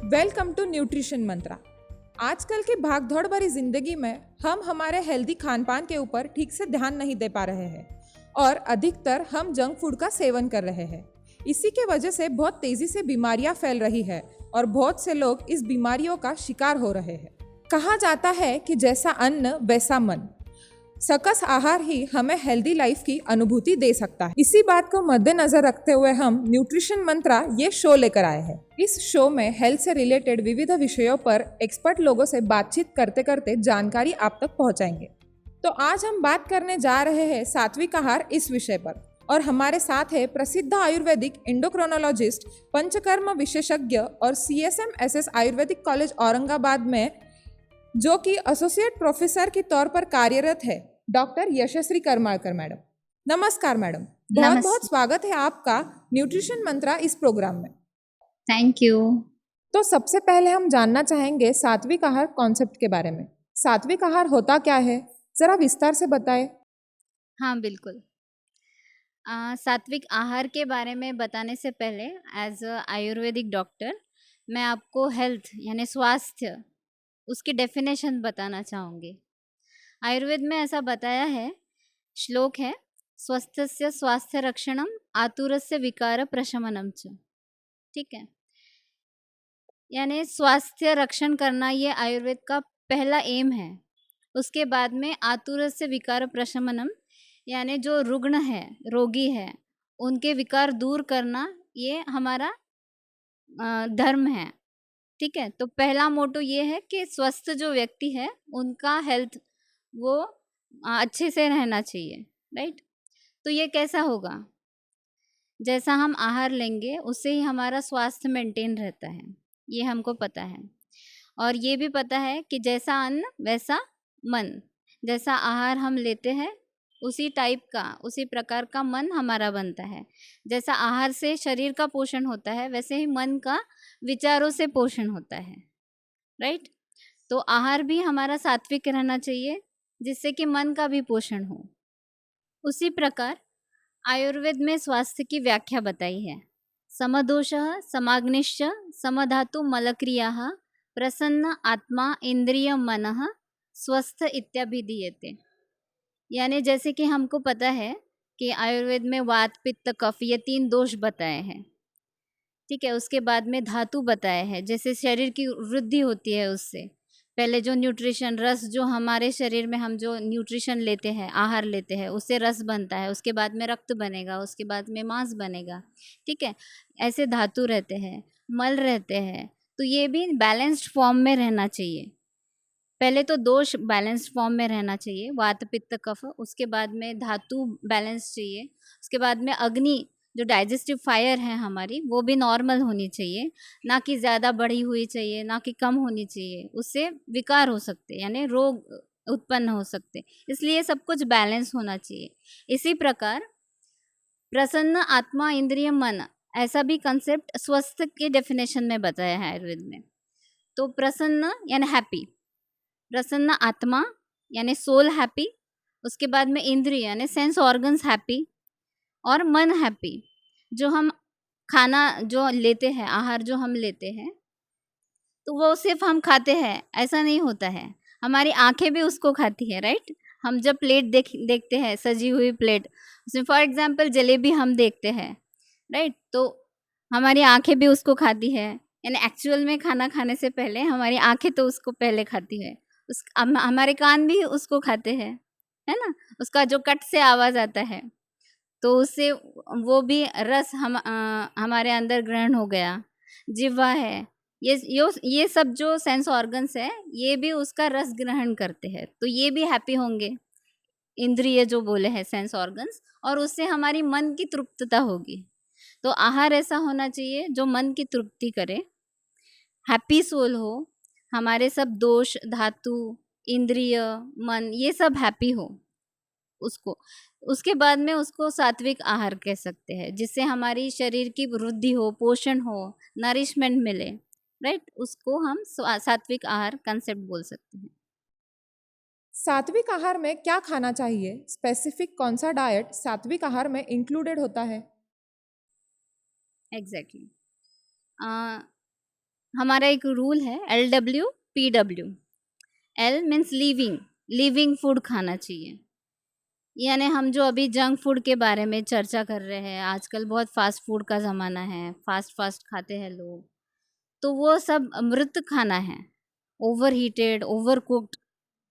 Welcome to nutrition मंत्रा। आजकल की भागदौड़ भरी जिंदगी में हम हमारे हेल्दी खान पान के ऊपर ठीक से ध्यान नहीं दे पा रहे हैं और अधिकतर हम जंक फूड का सेवन कर रहे हैं। इसी के वजह से बहुत तेजी से बीमारियां फैल रही है और बहुत से लोग इस बीमारियों का शिकार हो रहे हैं। कहा जाता है कि जैसा अन्न वैसा मन, सकस आहार ही हमें हेल्दी लाइफ की अनुभूति दे सकता है। इसी बात को मद्देनजर रखते हुए हम न्यूट्रिशन मंत्रा ये शो लेकर आए हैं। इस शो में हेल्थ से रिलेटेड विविध विषयों पर एक्सपर्ट लोगों से बातचीत करते करते जानकारी आप तक पहुंचाएंगे। तो आज हम बात करने जा रहे हैं सात्विक आहार इस विषय पर, और हमारे साथ है प्रसिद्ध आयुर्वेदिक एंडोक्रोनोलॉजिस्ट, पंचकर्म विशेषज्ञ और CSMSS आयुर्वेदिक कॉलेज औरंगाबाद में जो कि एसोसिएट प्रोफेसर के तौर पर कार्यरत है, डॉक्टर यशस्वी करमालकर मैडम। नमस्कार मैडम, बहुत बहुत स्वागत है आपका न्यूट्रिशन मंत्रा इस प्रोग्राम में। Thank you. तो सबसे पहले हम जानना चाहेंगे सात्विक आहार कॉन्सेप्ट के बारे में। सात्विक आहार होता क्या है, जरा विस्तार से बताएं। हाँ बिल्कुल। सात्विक आहार के बारे में बताने से पहले एज अ आयुर्वेदिक डॉक्टर मैं आपको हेल्थ यानी स्वास्थ्य उसकी डेफिनेशन बताना चाहूँगी। आयुर्वेद में ऐसा बताया है, श्लोक है, स्वस्थस्य स्वास्थ्य रक्षणम आतुरस्य विकार प्रशमनम च। ठीक है, यानी स्वास्थ्य रक्षण करना ये आयुर्वेद का पहला एम है। उसके बाद में आतुरस्य विकार प्रशमनम, यानी जो रुग्ण है, रोगी है, उनके विकार दूर करना ये हमारा धर्म है। ठीक है, तो पहला मोटो ये है कि स्वस्थ जो व्यक्ति है उनका हेल्थ वो अच्छे से रहना चाहिए। राइट, तो ये कैसा होगा, जैसा हम आहार लेंगे उससे ही हमारा स्वास्थ्य मेंटेन रहता है, ये हमको पता है। और ये भी पता है कि जैसा अन्न वैसा मन, जैसा आहार हम लेते हैं उसी टाइप का, उसी प्रकार का मन हमारा बनता है। जैसा आहार से शरीर का पोषण होता है वैसे ही मन का विचारों से पोषण होता है। राइट, तो आहार भी हमारा सात्विक रहना चाहिए जिससे कि मन का भी पोषण हो। उसी प्रकार आयुर्वेद में स्वास्थ्य की व्याख्या बताई है, समदोषः समाग्निश्च समधातु मलक्रियाः प्रसन्न आत्मा इंद्रिय मनः स्वस्थ इत्याभिधीयते। यानी जैसे कि हमको पता है कि आयुर्वेद में वात पित्त कफ ये 3 दोष बताए हैं। ठीक है, उसके बाद में धातु बताए हैं, जैसे शरीर की वृद्धि होती है उससे पहले जो न्यूट्रिशन रस, जो हमारे शरीर में हम जो न्यूट्रिशन लेते हैं, आहार लेते हैं, उससे रस बनता है, उसके बाद में रक्त बनेगा, उसके बाद में मांस बनेगा। ठीक है, ऐसे धातु रहते हैं, मल रहते हैं, तो ये भी बैलेंस्ड फॉर्म में रहना चाहिए। पहले तो दोष बैलेंस्ड फॉर्म में रहना चाहिए, वात पित्त कफ, उसके बाद में धातु बैलेंस चाहिए, उसके बाद में अग्नि जो डाइजेस्टिव फायर है हमारी वो भी नॉर्मल होनी चाहिए, ना कि ज़्यादा बढ़ी हुई चाहिए, ना कि कम होनी चाहिए, उससे विकार हो सकते यानी रोग उत्पन्न हो सकते, इसलिए सब कुछ बैलेंस होना चाहिए। इसी प्रकार प्रसन्न आत्मा इंद्रिय मन, ऐसा भी कंसेप्ट स्वस्थ के डेफिनेशन में बताया है आयुर्वेद में। तो प्रसन्न यानी हैप्पी, प्रसन्न आत्मा यानी सोल हैप्पी, उसके बाद में इंद्रिय यानी सेंस ऑर्गन्स हैप्पी, और मन हैप्पी। जो हम खाना जो लेते हैं, आहार जो हम लेते हैं, तो वो सिर्फ हम खाते हैं ऐसा नहीं होता है, हमारी आंखें भी उसको खाती है। राइट, हम जब प्लेट देखते हैं, सजी हुई प्लेट, उसमें फॉर एग्जांपल जलेबी हम देखते हैं, राइट, तो हमारी आंखें भी उसको खाती है, यानी एक्चुअल में खाना खाने से पहले हमारी आंखें तो उसको पहले खाती है, हमारे कान भी उसको खाते हैं, है ना, उसका जो कट से आवाज़ आता है तो उससे वो भी रस हमारे अंदर ग्रहण हो गया। जिह्वा है, ये सब जो सेंस ऑर्गन्स है ये भी उसका रस ग्रहण करते हैं, तो ये भी हैप्पी होंगे, इंद्रिय जो बोले हैं सेंस ऑर्गन्स, और उससे हमारी मन की तृप्तता होगी। तो आहार ऐसा होना चाहिए जो मन की तृप्ति करे, हैप्पी सोल हो, हमारे सब दोष धातु इंद्रिय मन ये सब हैप्पी हो उसको, उसके बाद में उसको सात्विक आहार कह सकते हैं, जिससे हमारी शरीर की वृद्धि हो, पोषण हो, नरिशमेंट मिले। राइट, उसको हम सात्विक आहार कंसेप्ट बोल सकते हैं। सात्विक आहार में क्या खाना चाहिए, स्पेसिफिक कौन सा डाइट सात्विक आहार में इंक्लूडेड होता है? एग्जैक्टली हमारा एक रूल है LWPW। L means living, living food खाना चाहिए। यानी हम जो अभी जंक फूड के बारे में चर्चा कर रहे हैं, आजकल बहुत फास्ट फूड का ज़माना है, फास्ट फास्ट खाते हैं लोग, तो वो सब मृत खाना है, over heated, over cooked,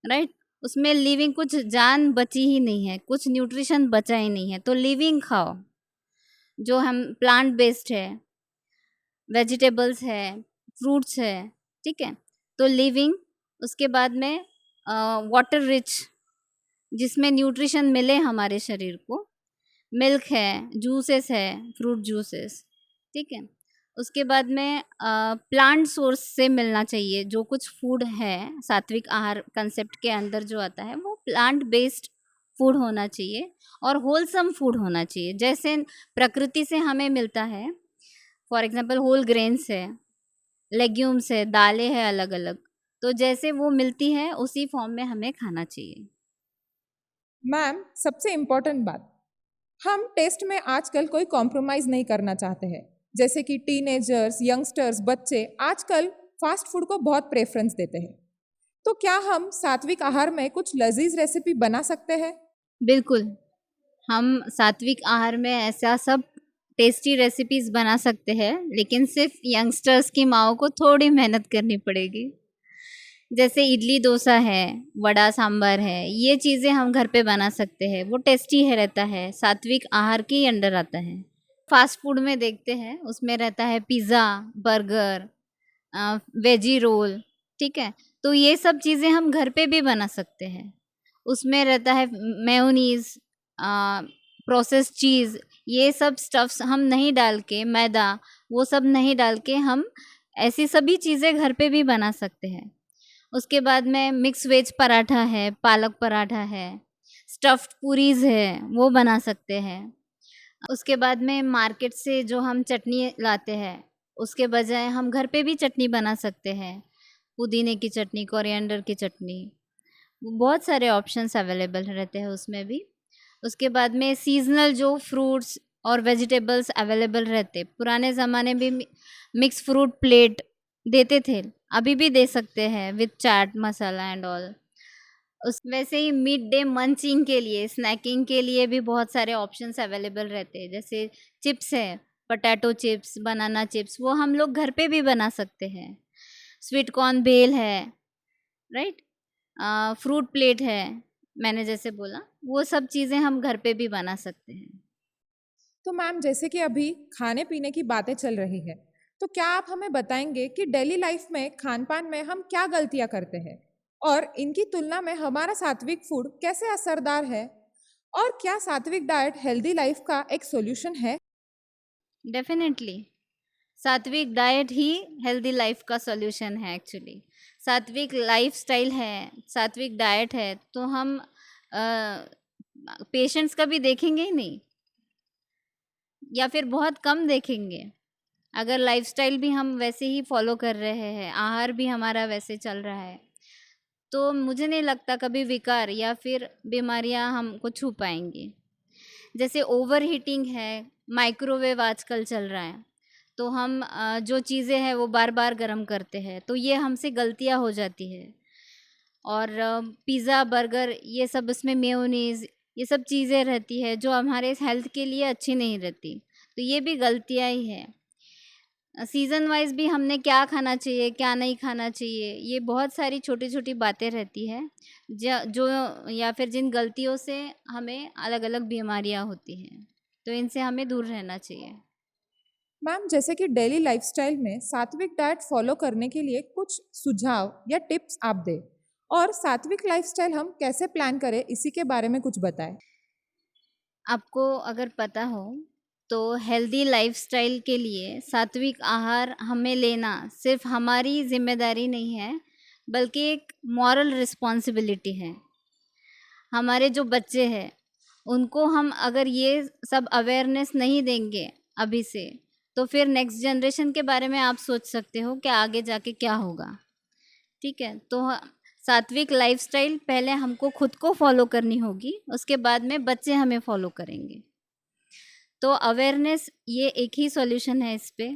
right. उसमें लिविंग कुछ जान बची ही नहीं है, कुछ न्यूट्रिशन बचा ही नहीं है। तो लिविंग खाओ, जो हम प्लांट बेस्ड है, वेजिटेबल्स है, फ्रूट्स है, ठीक है। तो लिविंग, उसके बाद में वाटर रिच, जिसमें न्यूट्रिशन मिले हमारे शरीर को, मिल्क है, जूसेस है, फ्रूट जूसेस, ठीक है। उसके बाद में प्लांट सोर्स से मिलना चाहिए। जो कुछ फूड है सात्विक आहार कंसेप्ट के अंदर जो आता है, वो प्लांट बेस्ड फूड होना चाहिए और होलसम फूड होना चाहिए, जैसे प्रकृति से हमें मिलता है। फॉर एग्जांपल होल ग्रेन्स है, लेग्यूम्स है, दालें हैं अलग अलग, तो जैसे वो मिलती है उसी फॉर्म में हमें खाना चाहिए। मैम, सबसे इम्पोर्टेंट बात, हम टेस्ट में आजकल कोई कॉम्प्रोमाइज़ नहीं करना चाहते हैं। जैसे कि टीनेजर्स, यंगस्टर्स, बच्चे आजकल फास्ट फूड को बहुत प्रेफरेंस देते हैं। तो क्या हम सात्विक आहार में कुछ लजीज रेसिपी बना सकते हैं? बिल्कुल, हम सात्विक आहार में ऐसा सब टेस्टी रेसिपीज़ बना सकते हैं, लेकिन सिर्फ यंगस्टर्स की माँओं को थोड़ी मेहनत करनी पड़ेगी। जैसे इडली डोसा है, वड़ा सांभर है, ये चीज़ें हम घर पे बना सकते हैं, वो टेस्टी है, रहता है, सात्विक आहार के ही अंडर आता है। फास्ट फूड में देखते हैं, उसमें रहता है पिज़्ज़ा, बर्गर, वेजी रोल, ठीक है। तो ये सब चीज़ें हम घर पे भी बना सकते हैं। उसमें रहता है मेयोनीज़, प्रोसेस्ड चीज़, ये सब स्टफ्स हम नहीं डाल के, मैदा, वो सब नहीं डाल के हम ऐसी सभी चीज़ें घर पे भी बना सकते हैं। उसके बाद में मिक्स वेज पराठा है, पालक पराठा है, स्टफ्ड पूरीज़ है, वो बना सकते हैं। उसके बाद में मार्केट से जो हम चटनी लाते हैं, उसके बजाय हम घर पे भी चटनी बना सकते हैं। पुदीने की चटनी, कोरिएंडर की चटनी, बहुत सारे ऑप्शंस अवेलेबल रहते हैं उसमें भी। उसके बाद में सीज़नल जो फ्रूट्स और वेजिटेबल्स अवेलेबल रहते, पुराने ज़माने में मिक्स फ्रूट प्लेट देते थे, अभी भी दे सकते हैं with chaat masala and all. उस वैसे ही मिड डे मंचिंग के लिए, स्नैकिंग के लिए भी बहुत सारे ऑप्शंस अवेलेबल रहते हैं। जैसे चिप्स है, पोटैटो चिप्स, बनाना चिप्स, वो हम लोग घर पे भी बना सकते हैं। स्वीट कॉर्न बेल है, राइट, फ्रूट प्लेट है, मैंने जैसे बोला, वो सब चीज़ें हम घर पे भी बना सकते हैं। तो मैम, जैसे कि अभी खाने पीने की बातें चल रही है, तो क्या आप हमें बताएंगे कि डेली लाइफ में खान पान में हम क्या गलतियां करते हैं और इनकी तुलना में हमारा सात्विक फूड कैसे असरदार है, और क्या सात्विक डाइट हेल्दी लाइफ का एक सॉल्यूशन है? डेफिनेटली सात्विक डाइट ही हेल्दी लाइफ का सॉल्यूशन है एक्चुअली। सात्विक लाइफस्टाइल है, सात्विक डाइट है, तो हम पेशेंट्स कभी देखेंगे ही नहीं, या फिर बहुत कम देखेंगे। अगर लाइफस्टाइल भी हम वैसे ही फॉलो कर रहे हैं, आहार भी हमारा वैसे चल रहा है, तो मुझे नहीं लगता कभी विकार या फिर बीमारियां हमको छू पाएंगी। जैसे ओवर हीटिंग है, माइक्रोवेव आजकल चल रहा है, तो हम जो चीज़ें हैं वो बार बार गर्म करते हैं, तो ये हमसे गलतियां हो जाती है। और पिज़्ज़ा, बर्गर, ये सब, इसमें मेयोनीज़, ये सब चीज़ें रहती है जो हमारे हेल्थ के लिए अच्छी नहीं रहती, तो ये भी गलतियां ही है। सीज़न वाइज भी हमने क्या खाना चाहिए, क्या नहीं खाना चाहिए, ये बहुत सारी छोटी छोटी बातें रहती है जो, या फिर जिन गलतियों से हमें अलग अलग बीमारियां होती हैं, तो इनसे हमें दूर रहना चाहिए। मैम, जैसे कि डेली लाइफस्टाइल में सात्विक डाइट फॉलो करने के लिए कुछ सुझाव या टिप्स आप दें, और सात्विक लाइफस्टाइल हम कैसे प्लान करें, इसी के बारे में कुछ बताएं। आपको अगर पता हो, तो हेल्दी लाइफस्टाइल के लिए सात्विक आहार हमें लेना सिर्फ हमारी जिम्मेदारी नहीं है, बल्कि एक मॉरल रिस्पॉन्सिबिलिटी है। हमारे जो बच्चे हैं, उनको हम अगर ये सब अवेयरनेस नहीं देंगे अभी से, तो फिर नेक्स्ट जनरेशन के बारे में आप सोच सकते हो कि आगे जाके क्या होगा, ठीक है। तो सात्विक लाइफस्टाइल पहले हमको खुद को फॉलो करनी होगी, उसके बाद में बच्चे हमें फॉलो करेंगे। तो अवेयरनेस ये एक ही सॉल्यूशन है इस पे,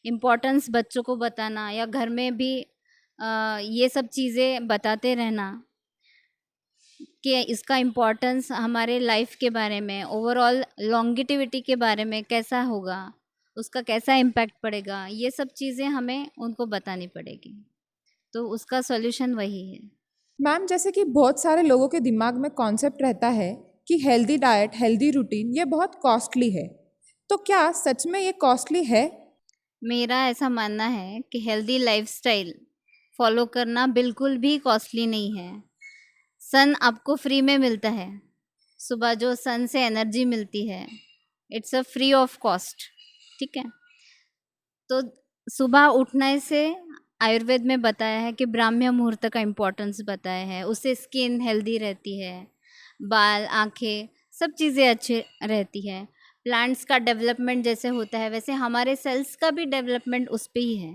इम्पोर्टेंस बच्चों को बताना या घर में भी ये सब चीज़ें बताते रहना कि इसका इम्पोर्टेंस हमारे लाइफ के बारे में, ओवरऑल लॉन्गिटिविटी के बारे में कैसा होगा, उसका कैसा इम्पैक्ट पड़ेगा, ये सब चीज़ें हमें उनको बतानी पड़ेगी। तो उसका सॉल्यूशन वही है। मैम, जैसे कि बहुत सारे लोगों के दिमाग में कॉन्सेप्ट रहता है कि हेल्दी डाइट, हेल्दी रूटीन ये बहुत कॉस्टली है, तो क्या सच में ये कॉस्टली है? मेरा ऐसा मानना है कि हेल्दी लाइफस्टाइल फॉलो करना बिल्कुल भी कॉस्टली नहीं है। सन आपको फ्री में मिलता है, सुबह जो सन से एनर्जी मिलती है, it's a free of cost, ठीक है। तो सुबह उठने से आयुर्वेद में बताया है कि ब्राह्मी मुहूर्त का इम्पोर्टेंस बताया है, उससे स्किन हेल्दी रहती है, बाल, आँखें, सब चीज़ें अच्छी रहती है। प्लांट्स का डेवलपमेंट जैसे होता है वैसे हमारे सेल्स का भी डेवलपमेंट उस पे ही है।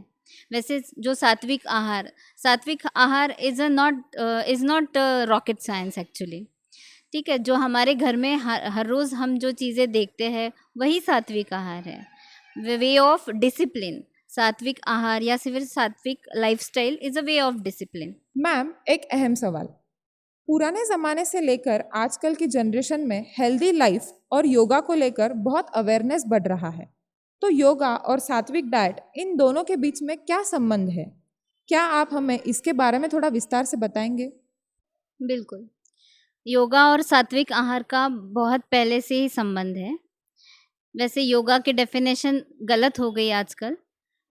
वैसे जो सात्विक आहार is not rocket science actually, ठीक है। जो हमारे घर में हर रोज़ हम जो चीज़ें देखते हैं वही सात्विक आहार है। वे ऑफ डिसिप्लिन, सात्विक आहार या फिर सात्विक lifestyle is a way of discipline. Ma'am, एक अहम सवाल, पुराने ज़माने से लेकर आजकल की जनरेशन में हेल्दी लाइफ और योगा को लेकर बहुत अवेयरनेस बढ़ रहा है, तो योगा और सात्विक डाइट इन दोनों के बीच में क्या संबंध है? क्या आप हमें इसके बारे में थोड़ा विस्तार से बताएंगे? बिल्कुल, योगा और सात्विक आहार का बहुत पहले से ही संबंध है। वैसे योगा की डेफिनेशन गलत हो गई आजकल।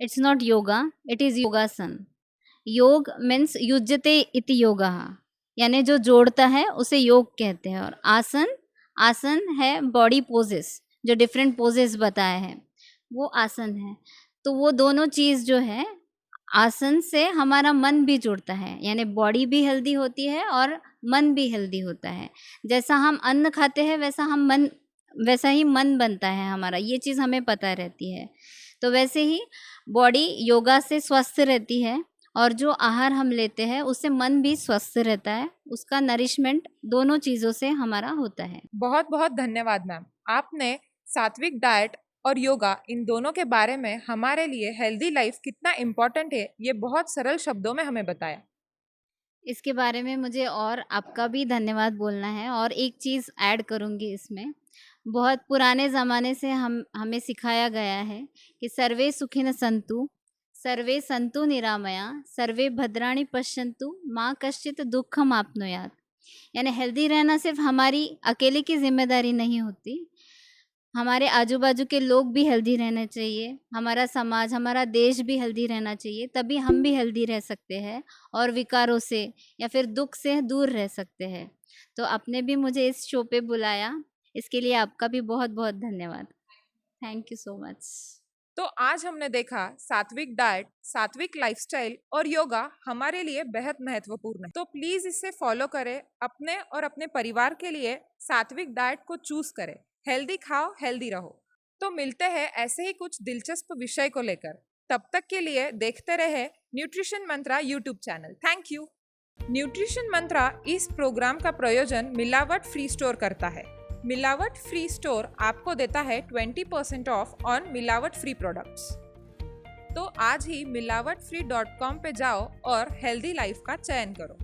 It's not yoga, it is योगासन। योग मीन्स युज्यते इति योगः, यानी जो जोड़ता है उसे योग कहते हैं। और आसन है बॉडी पोजेस, जो डिफरेंट पोजेस बताए हैं वो आसन है। तो वो दोनों चीज़ जो है, आसन से हमारा मन भी जुड़ता है, यानी बॉडी भी हेल्दी होती है और मन भी हेल्दी होता है। जैसा हम अन्न खाते हैं वैसा ही मन बनता है हमारा, ये चीज़ हमें पता रहती है। तो वैसे ही बॉडी योगा से स्वस्थ रहती है और जो आहार हम लेते हैं उससे मन भी स्वस्थ रहता है, उसका नरिशमेंट दोनों चीज़ों से हमारा होता है। बहुत बहुत धन्यवाद मैम, आपने सात्विक डाइट और योगा इन दोनों के बारे में हमारे लिए हेल्दी लाइफ कितना इम्पोर्टेंट है ये बहुत सरल शब्दों में हमें बताया। इसके बारे में मुझे और आपका भी धन्यवाद बोलना है। और एक चीज़ ऐड करूँगी इसमें, बहुत पुराने ज़माने से हमें सिखाया गया है कि सर्वे सन्तु निरामया, सर्वे भद्राणि पश्यन्तु, माँ कश्चित् दुःखम् आप्नुयात्। यानी हेल्दी रहना सिर्फ हमारी अकेले की जिम्मेदारी नहीं होती, हमारे आजू बाजू के लोग भी हेल्दी रहने चाहिए, हमारा समाज, हमारा देश भी हेल्दी रहना चाहिए, तभी हम भी हेल्दी रह सकते हैं और विकारों से या फिर दुख से दूर रह सकते हैं। तो आपने भी मुझे इस शो पे बुलाया, इसके लिए आपका भी बहुत बहुत धन्यवाद। Thank you so much. तो आज हमने देखा सात्विक डाइट, सात्विक लाइफस्टाइल और योगा हमारे लिए बेहद महत्वपूर्ण है, तो प्लीज इसे फॉलो करें, अपने और अपने परिवार के लिए सात्विक डाइट को चूज करें। हेल्दी खाओ, हेल्दी रहो। तो मिलते हैं ऐसे ही कुछ दिलचस्प विषय को लेकर, तब तक के लिए देखते रहे nutrition mantra YouTube channel. Thank you. Nutrition mantra इस प्रोग्राम का प्रयोजन मिलावट फ्री स्टोर करता है। मिलावट फ्री स्टोर आपको देता है 20% ऑफ ऑन मिलावट फ्री प्रोडक्ट्स। तो आज ही milavatfree.com पे जाओ और हेल्दी लाइफ का चयन करो।